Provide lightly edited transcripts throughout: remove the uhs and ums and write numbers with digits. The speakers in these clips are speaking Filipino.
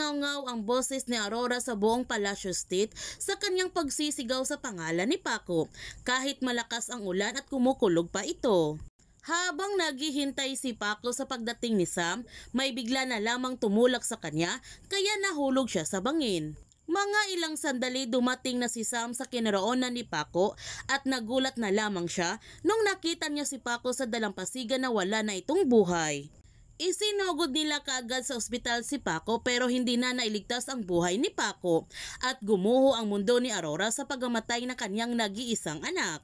Umangaw ang boses ni Aurora sa buong Palacio State sa kanyang pagsisigaw sa pangalan ni Paco kahit malakas ang ulan at kumukulog pa ito. Habang naghihintay si Paco sa pagdating ni Sam, may bigla na lamang tumulak sa kanya kaya nahulog siya sa bangin. Mga ilang sandali dumating na si Sam sa kinaroonan ni Paco at nagulat na lamang siya nung nakita niya si Paco sa dalampasigan na wala na itong buhay. Isinugod nila kaagad sa ospital si Paco pero hindi na nailigtas ang buhay ni Paco at gumuho ang mundo ni Aurora sa pagkamatay na kanyang nag-iisang anak.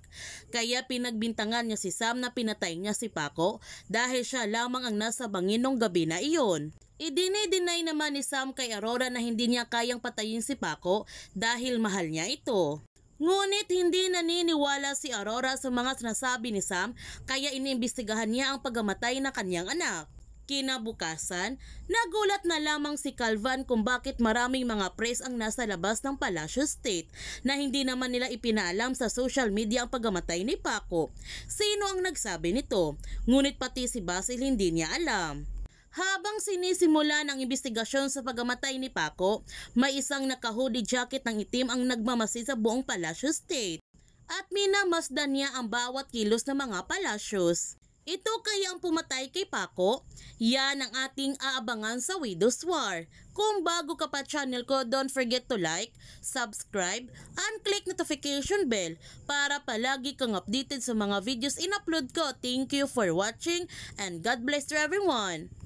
Kaya pinagbintangan niya si Sam na pinatay niya si Paco dahil siya lamang ang nasa bangin nung gabi na iyon. Idine-deny naman ni Sam kay Aurora na hindi niya kayang patayin si Paco dahil mahal niya ito. Ngunit hindi naniniwala si Aurora sa mga sinasabi ni Sam kaya iniimbestigahan niya ang pagkamatay na kanyang anak. Kinabukasan, nagulat na lamang si Calvan kung bakit maraming mga press ang nasa labas ng Palacio State na hindi naman nila ipinaalam sa social media ang pagkamatay ni Paco. Sino ang nagsabi nito? Ngunit pati si Basil hindi niya alam. Habang sinisimulan ang investigasyon sa pagkamatay ni Paco, may isang naka-hoodie jacket ng itim ang nagmamasid sa buong Palacio State at minamasdan niya ang bawat kilos ng mga palasyos. Ito kaya ang pumatay kay Paco? Yan ang ating aabangan sa Widow's War. Kung bago ka pa channel ko, don't forget to like, subscribe, and click notification bell para palagi kang updated sa mga videos in-upload ko. Thank you for watching and God bless to everyone!